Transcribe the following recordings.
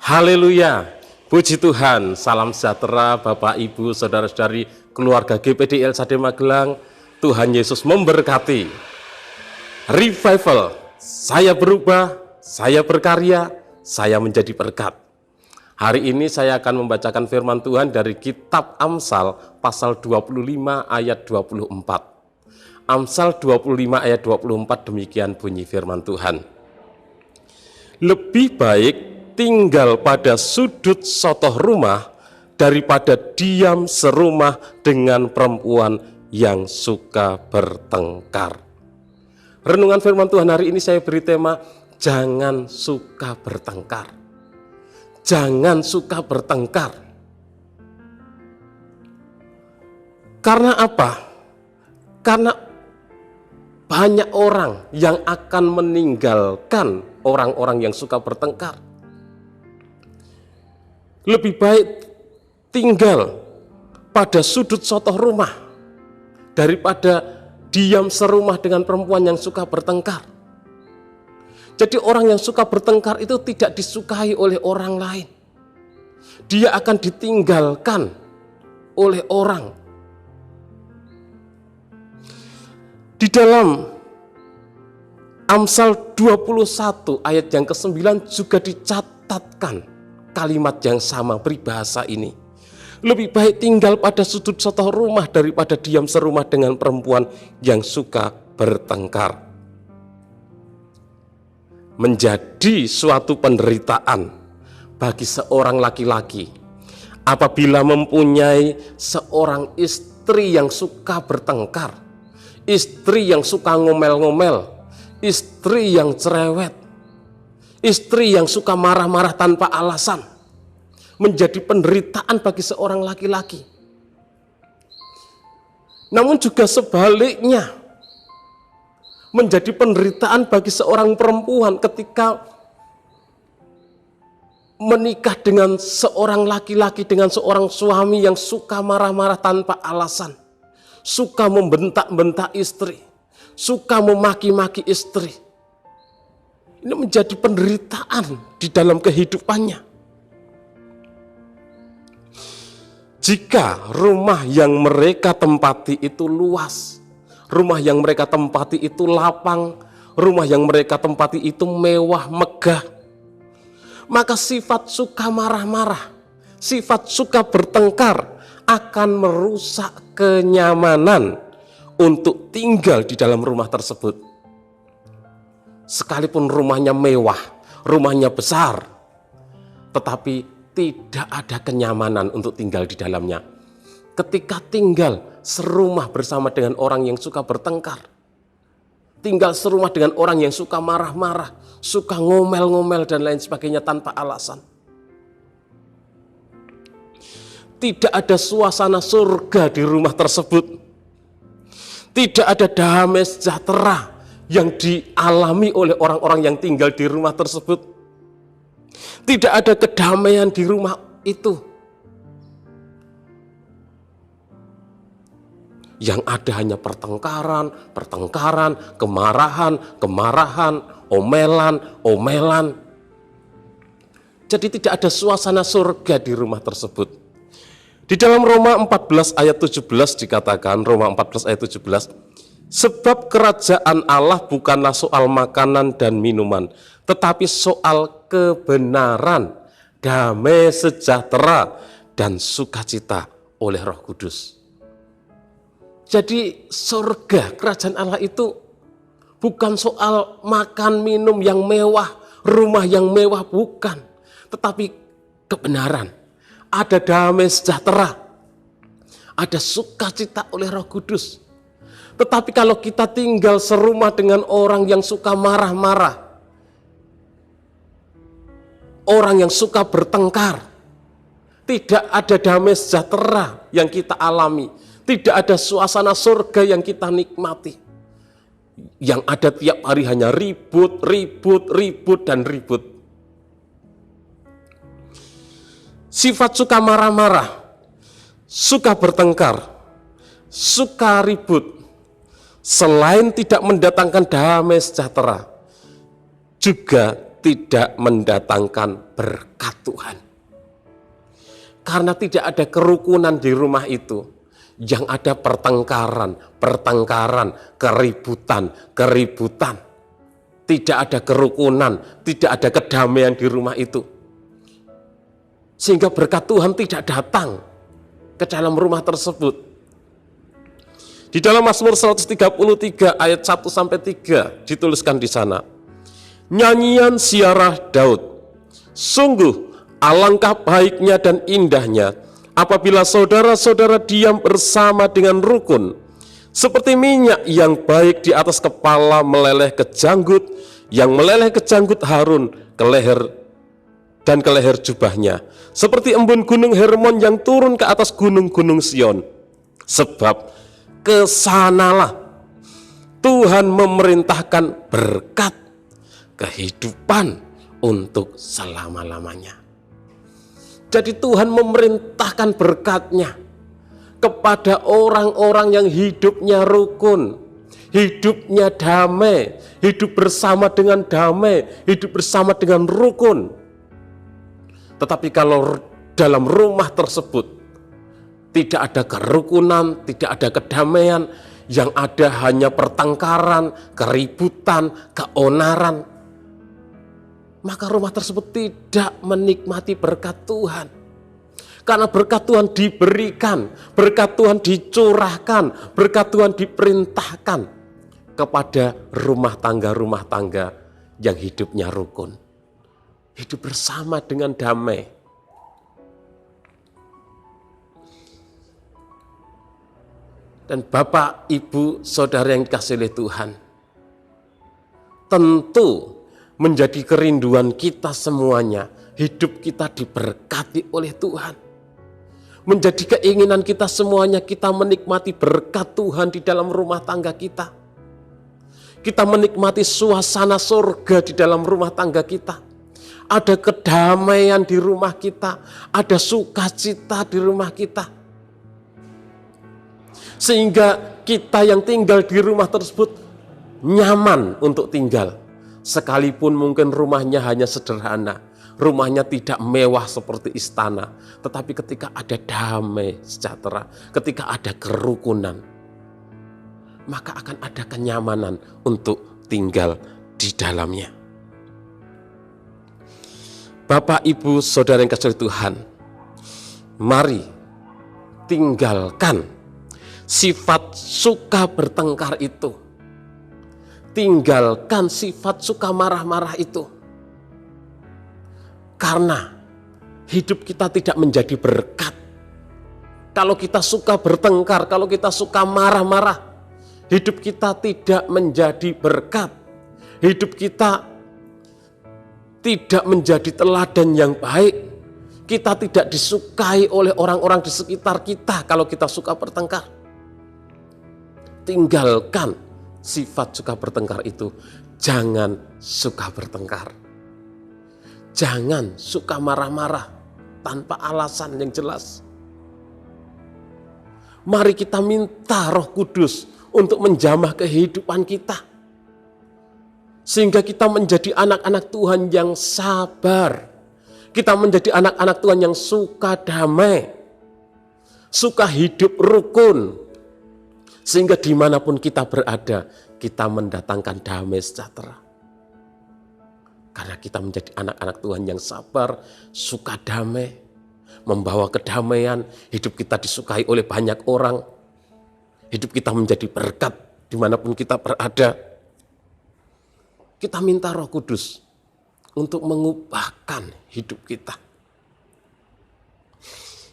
Haleluya, puji Tuhan, salam sejahtera Bapak Ibu Saudara-saudari keluarga GPD LSAD Magelang. Tuhan Yesus memberkati. Revival, saya berubah, saya berkarya, saya menjadi berkat. Hari ini saya akan membacakan firman Tuhan dari kitab Amsal pasal 25 ayat 24. Amsal 25 ayat 24, demikian bunyi firman Tuhan. Lebih baik tinggal pada sudut sotoh rumah daripada diam serumah dengan perempuan yang suka bertengkar. Renungan firman Tuhan hari ini saya beri tema, jangan suka bertengkar. Jangan suka bertengkar. Karena apa? Karena banyak orang yang akan meninggalkan orang-orang yang suka bertengkar. Lebih baik tinggal pada sudut sotoh rumah daripada diam serumah dengan perempuan yang suka bertengkar. Jadi orang yang suka bertengkar itu tidak disukai oleh orang lain. Dia akan ditinggalkan oleh orang. Di dalam Amsal 21 ayat yang ke-9 juga dicatatkan kalimat yang sama, peribahasa ini. Lebih baik tinggal pada sudut sotoh rumah daripada diam serumah dengan perempuan yang suka bertengkar. Menjadi suatu penderitaan bagi seorang laki-laki apabila mempunyai seorang istri yang suka bertengkar, istri yang suka ngomel-ngomel, istri yang cerewet, istri yang suka marah-marah tanpa alasan. Menjadi penderitaan bagi seorang laki-laki. Namun juga sebaliknya, menjadi penderitaan bagi seorang perempuan ketika menikah dengan seorang laki-laki, dengan seorang suami yang suka marah-marah tanpa alasan, suka membentak-bentak istri, suka memaki-maki istri. Ini menjadi penderitaan di dalam kehidupannya. Jika rumah yang mereka tempati itu luas, rumah yang mereka tempati itu lapang, rumah yang mereka tempati itu mewah, megah, maka sifat suka marah-marah, sifat suka bertengkar akan merusak kenyamanan untuk tinggal di dalam rumah tersebut. Sekalipun rumahnya mewah, rumahnya besar, tetapi tidak ada kenyamanan untuk tinggal di dalamnya. Ketika tinggal serumah bersama dengan orang yang suka bertengkar, tinggal serumah dengan orang yang suka marah-marah, suka ngomel-ngomel dan lain sebagainya tanpa alasan, tidak ada suasana surga di rumah tersebut. Tidak ada damai sejahtera yang dialami oleh orang-orang yang tinggal di rumah tersebut. Tidak ada kedamaian di rumah itu. Yang ada hanya pertengkaran, kemarahan, omelan. Jadi tidak ada suasana surga di rumah tersebut. Di dalam Roma 14 ayat 17 dikatakan, Roma 14 ayat 17, sebab kerajaan Allah bukanlah soal makanan dan minuman, tetapi soal kebenaran, damai sejahtera, dan sukacita oleh Roh Kudus. Jadi surga, kerajaan Allah itu bukan soal makan minum yang mewah, rumah yang mewah, bukan. Tetapi kebenaran, ada damai sejahtera, ada sukacita oleh Roh Kudus. Tetapi kalau kita tinggal serumah dengan orang yang suka marah-marah, orang yang suka bertengkar, tidak ada damai sejahtera yang kita alami, tidak ada suasana surga yang kita nikmati. Yang ada tiap hari hanya ribut, dan ribut. Sifat suka marah-marah, suka bertengkar, suka ribut, selain tidak mendatangkan damai sejahtera, juga tidak mendatangkan berkat Tuhan. Karena tidak ada kerukunan di rumah itu, yang ada pertengkaran, keributan. Tidak ada kerukunan, tidak ada kedamaian di rumah itu. Sehingga berkat Tuhan tidak datang ke dalam rumah tersebut. Di dalam Mazmur 133 ayat 1-3 dituliskan di sana. Nyanyian siarah Daud. Sungguh alangkah baiknya dan indahnya apabila saudara-saudara diam bersama dengan rukun. Seperti minyak yang baik di atas kepala meleleh ke janggut, yang meleleh ke janggut Harun ke leher dan ke leher jubahnya. Seperti embun gunung Hermon yang turun ke atas gunung-gunung Sion. Sebab kesanalah Tuhan memerintahkan berkat kehidupan untuk selama-lamanya. Jadi Tuhan memerintahkan berkat-Nya kepada orang-orang yang hidupnya rukun, hidupnya damai, hidup bersama dengan damai, hidup bersama dengan rukun. Tetapi kalau dalam rumah tersebut tidak ada kerukunan, tidak ada kedamaian, yang ada hanya pertengkaran, keributan, keonaran, maka rumah tersebut tidak menikmati berkat Tuhan. Karena berkat Tuhan diberikan, berkat Tuhan dicurahkan, berkat Tuhan diperintahkan kepada rumah tangga yang hidupnya rukun. Hidup bersama dengan damai. Dan Bapak, Ibu, Saudara yang dikasihi oleh Tuhan, tentu menjadi kerinduan kita semuanya, hidup kita diberkati oleh Tuhan. Menjadi keinginan kita semuanya, kita menikmati berkat Tuhan di dalam rumah tangga kita. Kita menikmati suasana surga di dalam rumah tangga kita. Ada kedamaian di rumah kita, ada sukacita di rumah kita. Sehingga kita yang tinggal di rumah tersebut nyaman untuk tinggal. Sekalipun mungkin rumahnya hanya sederhana, rumahnya tidak mewah seperti istana, tetapi ketika ada damai sejahtera, ketika ada kerukunan, maka akan ada kenyamanan untuk tinggal di dalamnya. Bapak, Ibu, Saudara yang dikasihi Tuhan, mari tinggalkan sifat suka bertengkar itu. Tinggalkan sifat suka marah-marah itu. Karena hidup kita tidak menjadi berkat kalau kita suka bertengkar, kalau kita suka marah-marah. Hidup kita tidak menjadi berkat. Hidup kita tidak menjadi teladan yang baik. Kita tidak disukai oleh orang-orang di sekitar kita kalau kita suka bertengkar. Tinggalkan sifat suka bertengkar itu. Jangan suka bertengkar. Jangan suka marah-marah tanpa alasan yang jelas. Mari kita minta Roh Kudus untuk menjamah kehidupan kita. Sehingga kita menjadi anak-anak Tuhan yang sabar. Kita menjadi anak-anak Tuhan yang suka damai. Suka hidup rukun. Sehingga dimanapun kita berada, kita mendatangkan damai sejahtera. Karena kita menjadi anak-anak Tuhan yang sabar, suka damai, membawa kedamaian, hidup kita disukai oleh banyak orang. Hidup kita menjadi berkat dimanapun kita berada. Kita minta Roh Kudus untuk mengubahkan hidup kita.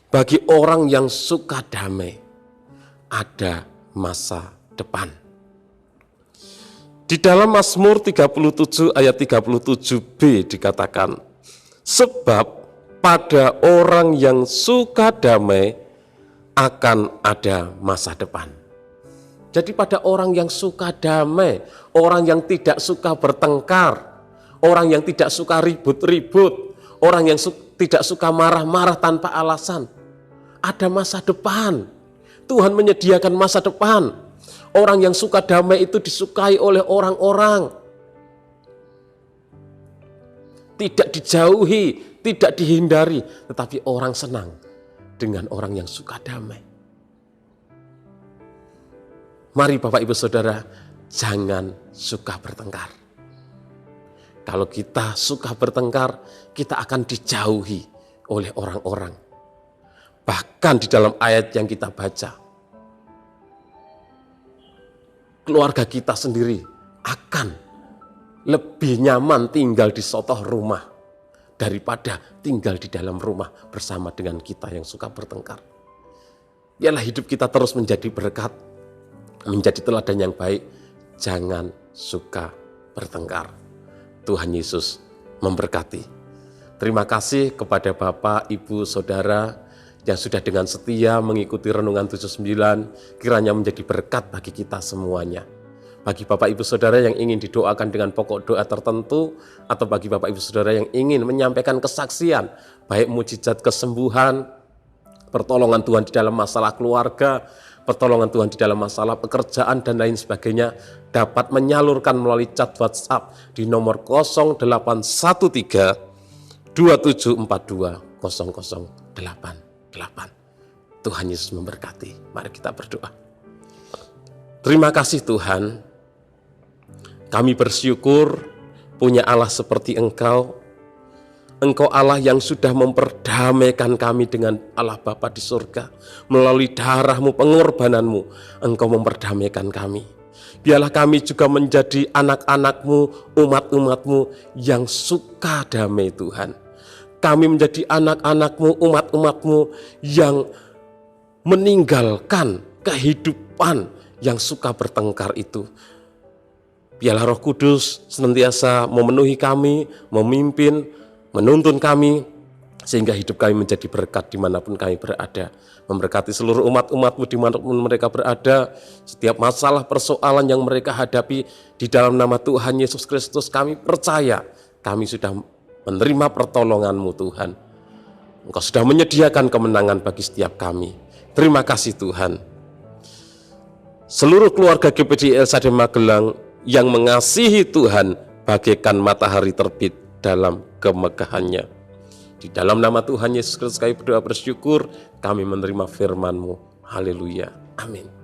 Bagi orang yang suka damai, ada masa depan. Di dalam Mazmur 37 ayat 37b dikatakan, sebab pada orang yang suka damai akan ada masa depan. Jadi pada orang yang suka damai, orang yang tidak suka bertengkar, orang yang tidak suka ribut-ribut, orang yang tidak suka marah-marah tanpa alasan, ada masa depan. Tuhan menyediakan masa depan. Orang yang suka damai itu disukai oleh orang-orang. tidak dijauhi, tidak dihindari, tetapi orang senang dengan orang yang suka damai. Mari Bapak Ibu Saudara, jangan suka bertengkar. Kalau kita suka bertengkar, kita akan dijauhi oleh orang-orang. Bahkan di dalam ayat yang kita baca, keluarga kita sendiri akan lebih nyaman tinggal di sotoh rumah daripada tinggal di dalam rumah bersama dengan kita yang suka bertengkar. Biarlah hidup kita terus menjadi berkat, menjadi teladan yang baik. Jangan suka bertengkar. Tuhan Yesus memberkati. Terima kasih kepada Bapak, Ibu, Saudara yang sudah dengan setia mengikuti Renungan 79, kiranya menjadi berkat bagi kita semuanya. Bagi Bapak Ibu Saudara yang ingin didoakan dengan pokok doa tertentu, atau bagi Bapak Ibu Saudara yang ingin menyampaikan kesaksian, baik mujizat kesembuhan, pertolongan Tuhan di dalam masalah keluarga, pertolongan Tuhan di dalam masalah pekerjaan dan lain sebagainya, dapat menyalurkan melalui chat WhatsApp di nomor 0813 2742 0088. Tuhan Yesus memberkati. Mari kita berdoa. Terima kasih Tuhan, kami bersyukur punya Allah seperti Engkau. Engkau Allah yang sudah memperdamaikan kami dengan Allah Bapa di surga. Melalui darah-Mu, pengorbanan-Mu, Engkau memperdamaikan kami. Biarlah kami juga menjadi anak-anak-Mu, umat-umat-Mu yang suka damai Tuhan. Kami menjadi anak-anak-Mu, umat-umat-Mu yang meninggalkan kehidupan yang suka bertengkar itu. Biarlah Roh Kudus senantiasa memenuhi kami, memimpin, menuntun kami, sehingga hidup kami menjadi berkat dimanapun kami berada. Memberkati seluruh umat-umat-Mu dimanapun mereka berada. Setiap masalah persoalan yang mereka hadapi, di dalam nama Tuhan Yesus Kristus kami percaya kami sudah menerima pertolongan-Mu Tuhan. Engkau sudah menyediakan kemenangan bagi setiap kami. Terima kasih Tuhan. Seluruh keluarga GPD LSAD Magelang yang mengasihi Tuhan bagaikan matahari terbit dalam kemegahannya. Di dalam nama Tuhan Yesus Kristus kami berdoa bersyukur, kami menerima firman-Mu. Haleluya. Amin.